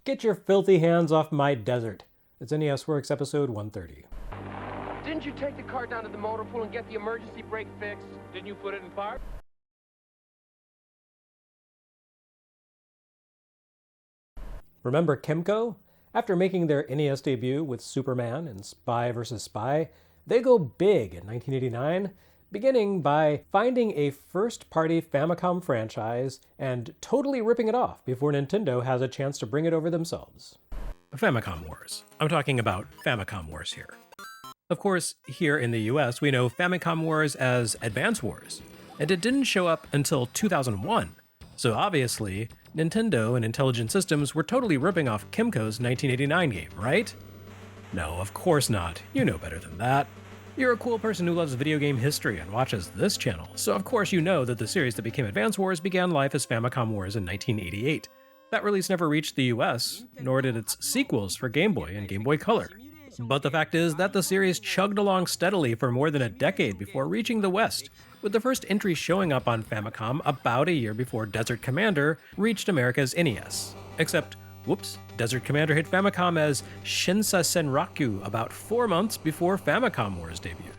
Get your filthy hands off my desert. It's NES Works episode 130. Didn't you take the car down to the motor pool and get the emergency brake fixed? Didn't you put it in park? Remember Kemco? After making their NES debut with Superman and Spy vs. Spy, they go big in 1989, beginning by finding a first-party Famicom franchise and totally ripping it off before Nintendo has a chance to bring it over themselves. Famicom Wars. I'm talking about Famicom Wars here. Of course, here in the US, we know Famicom Wars as Advance Wars, and it didn't show up until 2001. So obviously, Nintendo and Intelligent Systems were totally ripping off Kemco's 1989 game, right? No, of course not. You know better than that. You're a cool person who loves video game history and watches this channel, so of course you know that the series that became Advance Wars began life as Famicom Wars in 1988. That release never reached the US, nor did its sequels for Game Boy and Game Boy Color. But the fact is that the series chugged along steadily for more than a decade before reaching the West, with the first entry showing up on Famicom about a year before Desert Commander reached America's NES. Except, whoops, Desert Commander hit Famicom as Shinsa Senraku about 4 months before Famicom Wars debuted.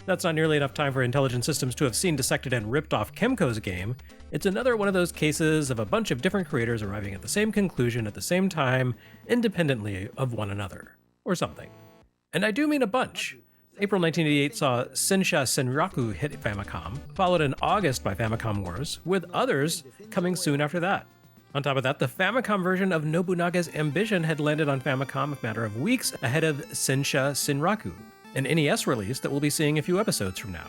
That's not nearly enough time for Intelligent Systems to have seen, dissected, and ripped off Kemco's game. It's another one of those cases of a bunch of different creators arriving at the same conclusion at the same time, independently of one another. Or something. And I do mean a bunch. April 1988 saw Sensha Senraku hit Famicom, followed in August by Famicom Wars, with others coming soon after that. On top of that, the Famicom version of Nobunaga's Ambition had landed on Famicom a matter of weeks ahead of Sensha Senraku, an NES release that we'll be seeing a few episodes from now.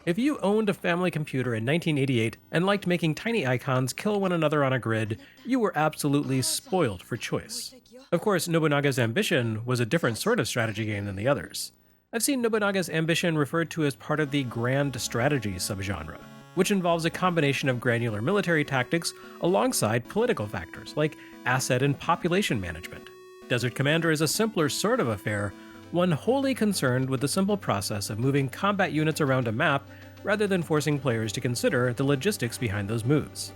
If you owned a family computer in 1988 and liked making tiny icons kill one another on a grid, you were absolutely spoiled for choice. Of course, Nobunaga's Ambition was a different sort of strategy game than the others. I've seen Nobunaga's Ambition referred to as part of the grand strategy subgenre, which involves a combination of granular military tactics alongside political factors like asset and population management. Desert Commander is a simpler sort of affair, one wholly concerned with the simple process of moving combat units around a map rather than forcing players to consider the logistics behind those moves.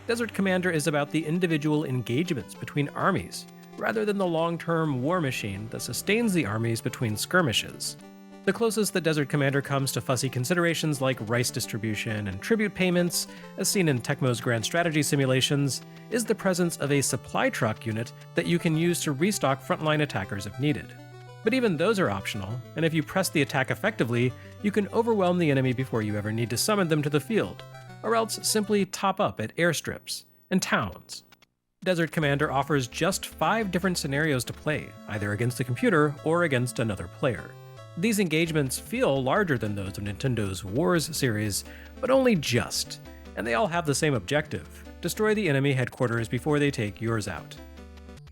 Desert Commander is about the individual engagements between armies, rather than the long-term war machine that sustains the armies between skirmishes. The closest that Desert Commander comes to fussy considerations like rice distribution and tribute payments, as seen in Tecmo's grand strategy simulations, is the presence of a supply truck unit that you can use to restock frontline attackers if needed. But even those are optional, and if you press the attack effectively, you can overwhelm the enemy before you ever need to summon them to the field, or else simply top up at airstrips and towns. Desert Commander offers just 5 different scenarios to play, either against the computer or against another player. These engagements feel larger than those of Nintendo's Wars series, but only just, and they all have the same objective: destroy the enemy headquarters before they take yours out.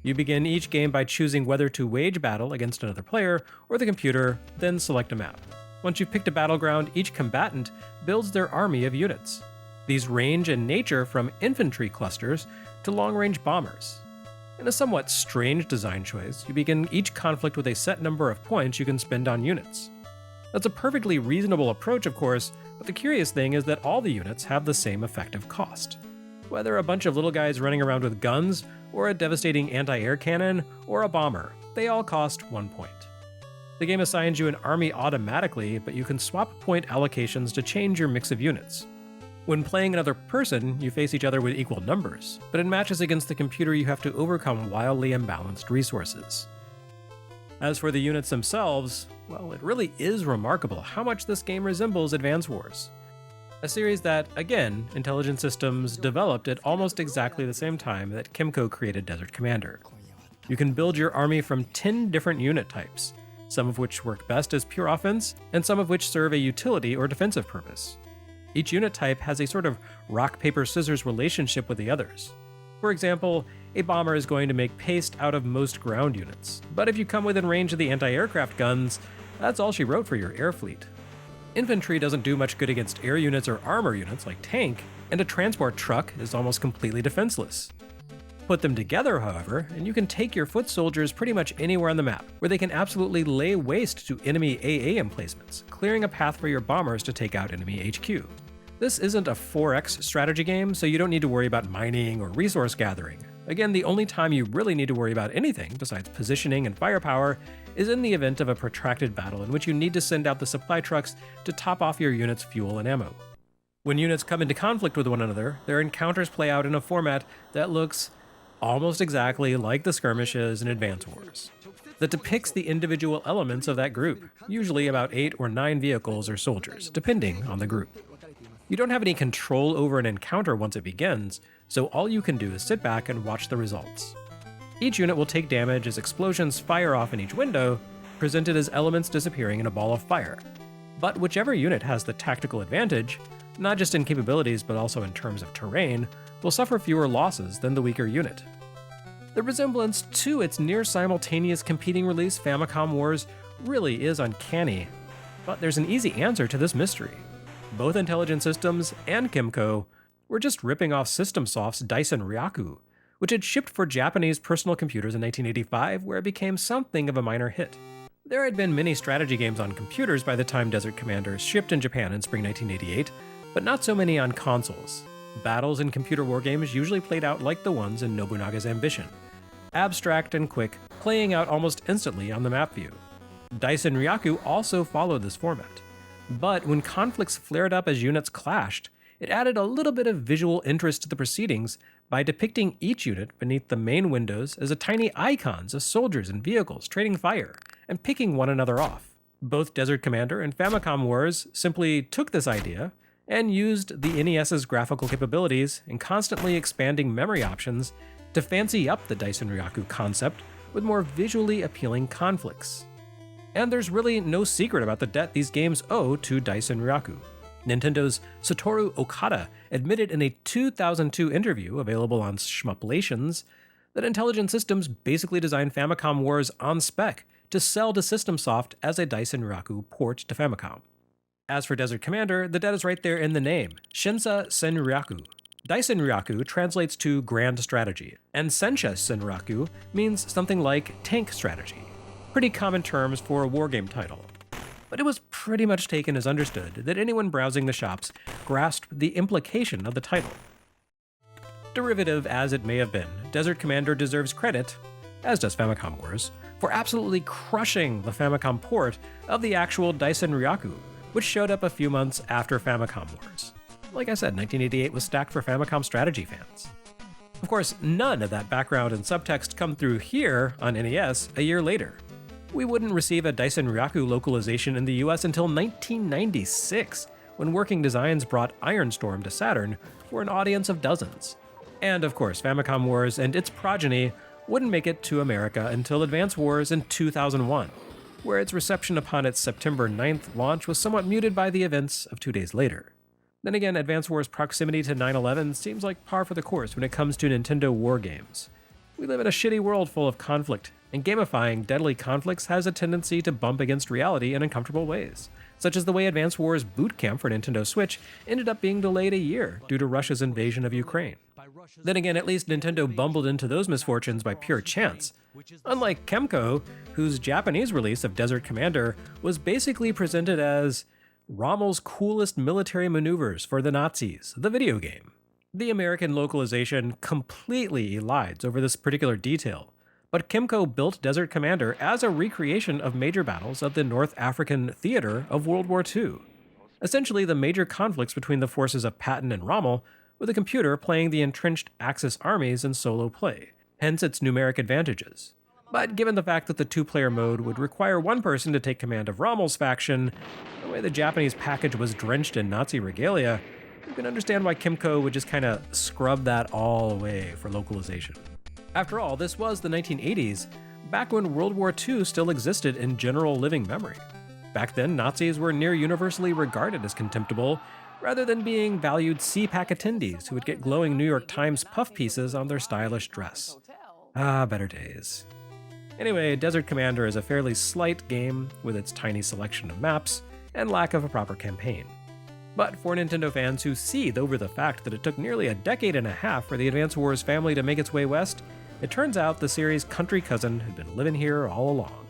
You begin each game by choosing whether to wage battle against another player or the computer, then select a map. Once you've picked a battleground, each combatant builds their army of units. These range in nature from infantry clusters to long-range bombers. In a somewhat strange design choice, you begin each conflict with a set number of points you can spend on units. That's a perfectly reasonable approach, of course, but the curious thing is that all the units have the same effective cost. Whether a bunch of little guys running around with guns, or a devastating anti-air cannon, or a bomber, they all cost 1 point. The game assigns you an army automatically, but you can swap point allocations to change your mix of units. When playing another person, you face each other with equal numbers, but in matches against the computer you have to overcome wildly imbalanced resources. As for the units themselves, well, it really is remarkable how much this game resembles Advance Wars. A series that, again, Intelligent Systems developed at almost exactly the same time that Kemco created Desert Commander. You can build your army from 10 different unit types, some of which work best as pure offense, and some of which serve a utility or defensive purpose. Each unit type has a sort of rock-paper-scissors relationship with the others. For example, a bomber is going to make paste out of most ground units, but if you come within range of the anti-aircraft guns, that's all she wrote for your air fleet. Infantry doesn't do much good against air units or armor units like tank, and a transport truck is almost completely defenseless. Put them together, however, and you can take your foot soldiers pretty much anywhere on the map, where they can absolutely lay waste to enemy AA emplacements, clearing a path for your bombers to take out enemy HQ. This isn't a 4X strategy game, so you don't need to worry about mining or resource gathering. Again, the only time you really need to worry about anything besides positioning and firepower is in the event of a protracted battle in which you need to send out the supply trucks to top off your unit's fuel and ammo. When units come into conflict with one another, their encounters play out in a format that looks almost exactly like the skirmishes in Advance Wars, that depicts the individual elements of that group, usually about 8 or 9 vehicles or soldiers, depending on the group. You don't have any control over an encounter once it begins, so all you can do is sit back and watch the results. Each unit will take damage as explosions fire off in each window, presented as elements disappearing in a ball of fire. But whichever unit has the tactical advantage, not just in capabilities but also in terms of terrain, will suffer fewer losses than the weaker unit. The resemblance to its near-simultaneous competing release Famicom Wars really is uncanny, but there's an easy answer to this mystery. Both Intelligent Systems and Kemco were just ripping off System Soft's Daisen Ryaku, which had shipped for Japanese personal computers in 1985, where it became something of a minor hit. There had been many strategy games on computers by the time Desert Commander shipped in Japan in spring 1988, but not so many on consoles. Battles in computer wargames usually played out like the ones in Nobunaga's Ambition, abstract and quick, playing out almost instantly on the map view. Daisen Ryaku also followed this format, but when conflicts flared up as units clashed, it added a little bit of visual interest to the proceedings by depicting each unit beneath the main windows as a tiny icons of soldiers and vehicles trading fire and picking one another off. Both Desert Commander and Famicom Wars simply took this idea and used the NES's graphical capabilities and constantly expanding memory options to fancy up the Daisen Ryaku concept with more visually appealing conflicts. And there's really no secret about the debt these games owe to Daisen Ryaku. Nintendo's Satoru Okada admitted in a 2002 interview available on Shmuplations that Intelligent Systems basically designed Famicom Wars on spec to sell to System Soft as a Daisen Ryaku port to Famicom. As for Desert Commander, the debt is right there in the name, Shinsa Senryaku. Daisen Ryaku translates to Grand Strategy, and Sensha Senryaku means something like Tank Strategy. Pretty common terms for a wargame title. But it was pretty much taken as understood that anyone browsing the shops grasped the implication of the title. Derivative as it may have been, Desert Commander deserves credit, as does Famicom Wars, for absolutely crushing the Famicom port of the actual Daisen Ryaku, which showed up a few months after Famicom Wars. Like I said, 1988 was stacked for Famicom strategy fans. Of course, none of that background and subtext come through here on NES a year later. We wouldn't receive a Daisen Ryaku localization in the US until 1996, when Working Designs brought Ironstorm to Saturn for an audience of dozens. And of course, Famicom Wars and its progeny wouldn't make it to America until Advance Wars in 2001, where its reception upon its September 9th launch was somewhat muted by the events of 2 days later. Then again, Advance Wars' proximity to 9/11 seems like par for the course when it comes to Nintendo war games. We live in a shitty world full of conflict, and gamifying deadly conflicts has a tendency to bump against reality in uncomfortable ways, such as the way Advance Wars Boot Camp for Nintendo Switch ended up being delayed a year due to Russia's invasion of Ukraine. Then again, at least Nintendo bumbled into those misfortunes by pure chance, unlike Kemco, whose Japanese release of Desert Commander was basically presented as Rommel's coolest military maneuvers for the Nazis, the video game. The American localization completely elides over this particular detail, but Kemco built Desert Commander as a recreation of major battles of the North African theater of World War II. Essentially, the major conflicts between the forces of Patton and Rommel, with a computer playing the entrenched Axis armies in solo play, hence its numeric advantages. But given the fact that the two-player mode would require one person to take command of Rommel's faction, the way the Japanese package was drenched in Nazi regalia, you can understand why Kemco would just kinda scrub that all away for localization. After all, this was the 1980s, back when World War II still existed in general living memory. Back then, Nazis were near universally regarded as contemptible, rather than being valued CPAC attendees who would get glowing New York Times puff pieces on their stylish dress. Ah, better days. Anyway, Desert Commander is a fairly slight game with its tiny selection of maps and lack of a proper campaign. But for Nintendo fans who seethe over the fact that it took nearly a decade and a half for the Advance Wars family to make its way west, it turns out the series' country cousin had been living here all along.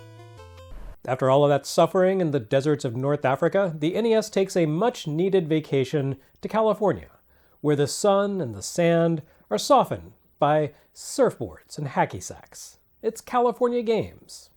After all of that suffering in the deserts of North Africa, the NES takes a much-needed vacation to California, where the sun and the sand are softened by surfboards and hacky sacks. It's California Games.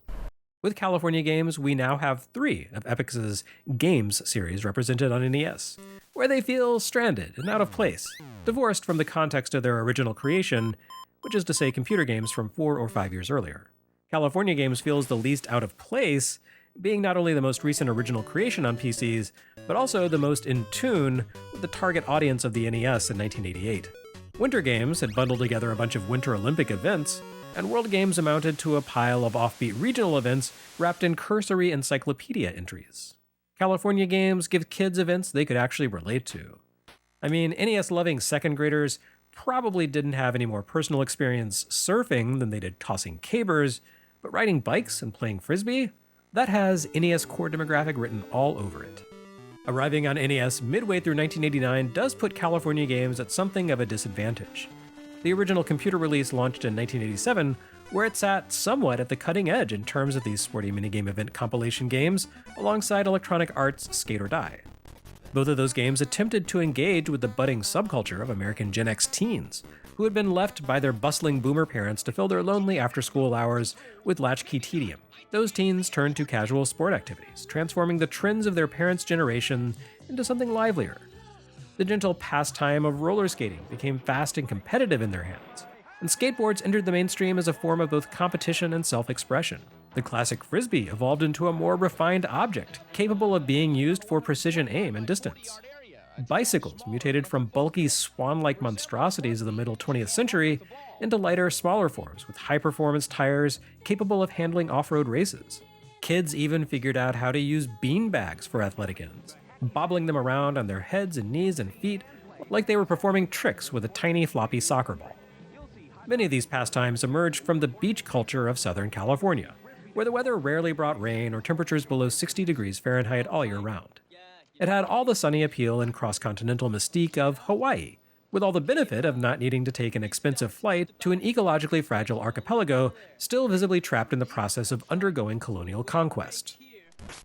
With California Games, we now have 3 of Epic's Games series represented on NES, where they feel stranded and out of place, divorced from the context of their original creation, which is to say computer games from 4 or 5 years earlier. California Games feels the least out of place, being not only the most recent original creation on PCs, but also the most in tune with the target audience of the NES in 1988. Winter Games had bundled together a bunch of Winter Olympic events, and World Games amounted to a pile of offbeat regional events wrapped in cursory encyclopedia entries. California Games give kids events they could actually relate to. I mean, NES-loving second graders probably didn't have any more personal experience surfing than they did tossing cabers, but riding bikes and playing frisbee? That has NES core demographic written all over it. Arriving on NES midway through 1989 does put California Games at something of a disadvantage. The original computer release launched in 1987, where it sat somewhat at the cutting edge in terms of these sporty minigame event compilation games, alongside Electronic Arts' Skate or Die. Both of those games attempted to engage with the budding subculture of American Gen X teens, who had been left by their bustling boomer parents to fill their lonely after-school hours with latchkey tedium. Those teens turned to casual sport activities, transforming the trends of their parents' generation into something livelier. The gentle pastime of roller skating became fast and competitive in their hands, and skateboards entered the mainstream as a form of both competition and self-expression. The classic frisbee evolved into a more refined object, capable of being used for precision aim and distance. Bicycles mutated from bulky swan-like monstrosities of the middle 20th century into lighter, smaller forms with high-performance tires capable of handling off-road races. Kids even figured out how to use bean bags for athletic ends, bobbling them around on their heads and knees and feet like they were performing tricks with a tiny floppy soccer ball. Many of these pastimes emerged from the beach culture of Southern California, where the weather rarely brought rain or temperatures below 60 degrees Fahrenheit all year round. It had all the sunny appeal and cross-continental mystique of Hawaii, with all the benefit of not needing to take an expensive flight to an ecologically fragile archipelago still visibly trapped in the process of undergoing colonial conquest.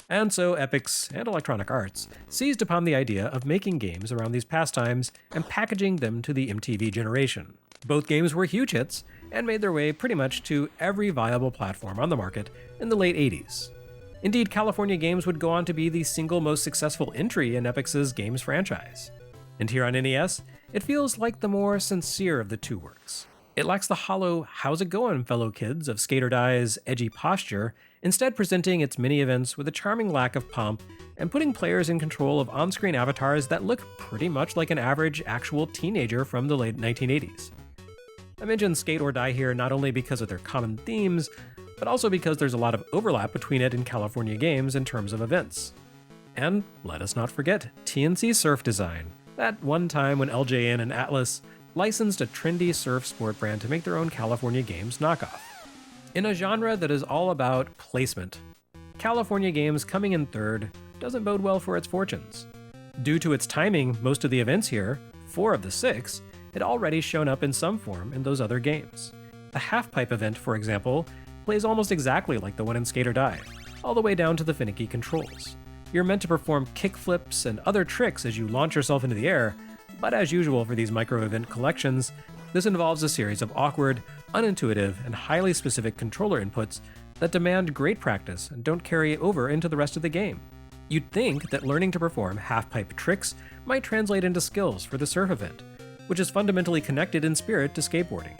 And so Epix and Electronic Arts seized upon the idea of making games around these pastimes and packaging them to the MTV generation. Both games were huge hits and made their way pretty much to every viable platform on the market in the late 80s. Indeed, California Games would go on to be the single most successful entry in Epix's games franchise. And here on NES, it feels like the more sincere of the two works. It lacks the hollow, how's it going, fellow kids of Skate or Die's edgy posture, instead presenting its mini-events with a charming lack of pomp and putting players in control of on-screen avatars that look pretty much like an average actual teenager from the late 1980s. I mention Skate or Die here not only because of their common themes, but also because there's a lot of overlap between it and California Games in terms of events. And let us not forget TNC Surf Design, that one time when LJN and Atlas licensed a trendy surf sport brand to make their own California Games knockoff. In a genre that is all about placement, California Games coming in third doesn't bode well for its fortunes. Due to its timing, most of the events here, 4 of the 6, had already shown up in some form in those other games. The half-pipe event, for example, plays almost exactly like the one in Skate or Die, all the way down to the finicky controls. You're meant to perform kickflips and other tricks as you launch yourself into the air, but as usual for these micro-event collections, this involves a series of awkward, unintuitive, and highly specific controller inputs that demand great practice and don't carry over into the rest of the game. You'd think that learning to perform half-pipe tricks might translate into skills for the surf event, which is fundamentally connected in spirit to skateboarding.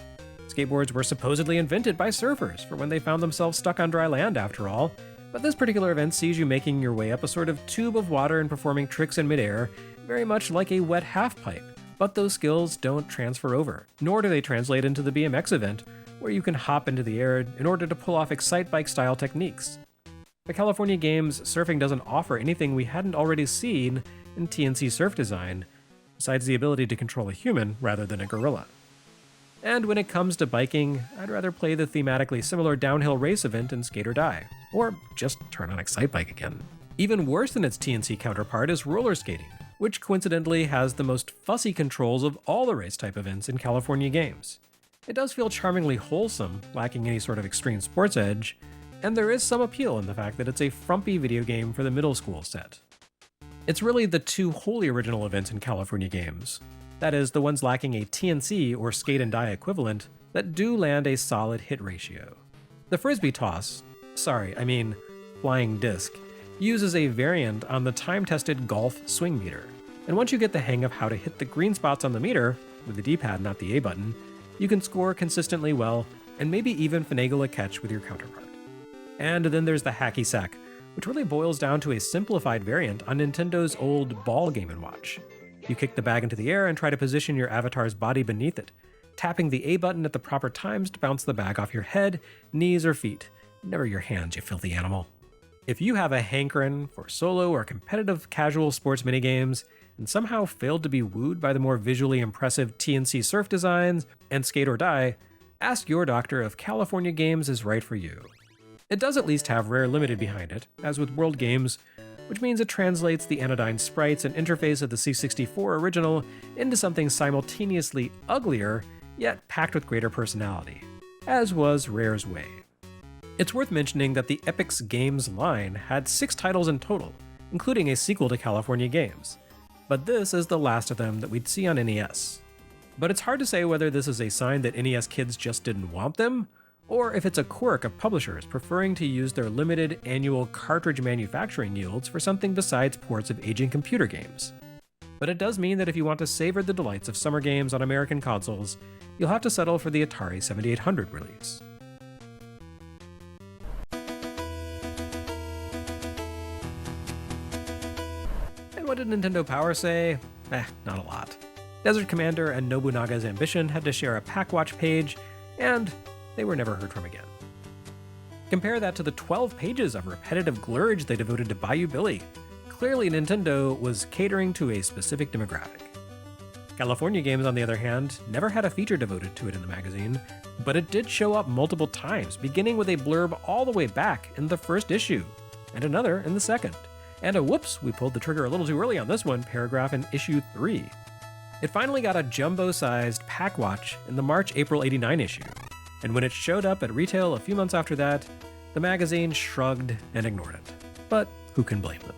Skateboards were supposedly invented by surfers for when they found themselves stuck on dry land after all, but this particular event sees you making your way up a sort of tube of water and performing tricks in midair, very much like a wet half-pipe. But those skills don't transfer over, nor do they translate into the BMX event, where you can hop into the air in order to pull off excite-bike-style techniques. The California Games surfing doesn't offer anything we hadn't already seen in TNC Surf Design, besides the ability to control a human rather than a gorilla. And when it comes to biking, I'd rather play the thematically similar downhill race event in Skate or Die, or just turn on Excitebike again. Even worse than its TNC counterpart is roller skating, which coincidentally has the most fussy controls of all the race-type events in California Games. It does feel charmingly wholesome, lacking any sort of extreme sports edge, and there is some appeal in the fact that it's a frumpy video game for the middle school set. It's really the two wholly original events in California Games. That is, the ones lacking a TNC or skate and die equivalent that do land a solid hit ratio. The frisbee toss, flying disc, uses a variant on the time-tested golf swing meter. And once you get the hang of how to hit the green spots on the meter, with the D-pad not the A button, you can score consistently well and maybe even finagle a catch with your counterpart. And then there's the hacky sack, which really boils down to a simplified variant on Nintendo's old ball Game & Watch. You kick the bag into the air and try to position your avatar's body beneath it, tapping the A button at the proper times to bounce the bag off your head, knees, or feet. Never your hands, you filthy animal. If you have a hankering for solo or competitive casual sports minigames, and somehow failed to be wooed by the more visually impressive TNC surf designs and skate or die, ask your doctor if California Games is right for you. It does at least have Rare Limited behind it, as with World Games, which means it translates the anodyne sprites and interface of the C64 original into something simultaneously uglier, yet packed with greater personality, as was Rare's way. It's worth mentioning that the Epix Games line had 6 titles in total, including a sequel to California Games, but this is the last of them that we'd see on NES. But it's hard to say whether this is a sign that NES kids just didn't want them, or if it's a quirk of publishers preferring to use their limited annual cartridge manufacturing yields for something besides ports of aging computer games. But it does mean that if you want to savor the delights of summer games on American consoles, you'll have to settle for the Atari 7800 release. And what did Nintendo Power say? Not a lot. Desert Commander and Nobunaga's Ambition had to share a Pack-Watch page, and they were never heard from again. Compare that to the 12 pages of repetitive glurge they devoted to Bayou Billy. Clearly Nintendo was catering to a specific demographic. California Games, on the other hand, never had a feature devoted to it in the magazine, but it did show up multiple times, beginning with a blurb all the way back in the first issue, and another in the second, and a whoops, we pulled the trigger a little too early on this one paragraph in issue 3. It finally got a jumbo-sized Pack-Watch in the March-April '89 issue, and when it showed up at retail a few months after that, the magazine shrugged and ignored it. But who can blame them?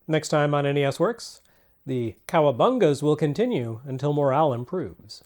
Next time on NES Works, the Cowabungas will continue until morale improves.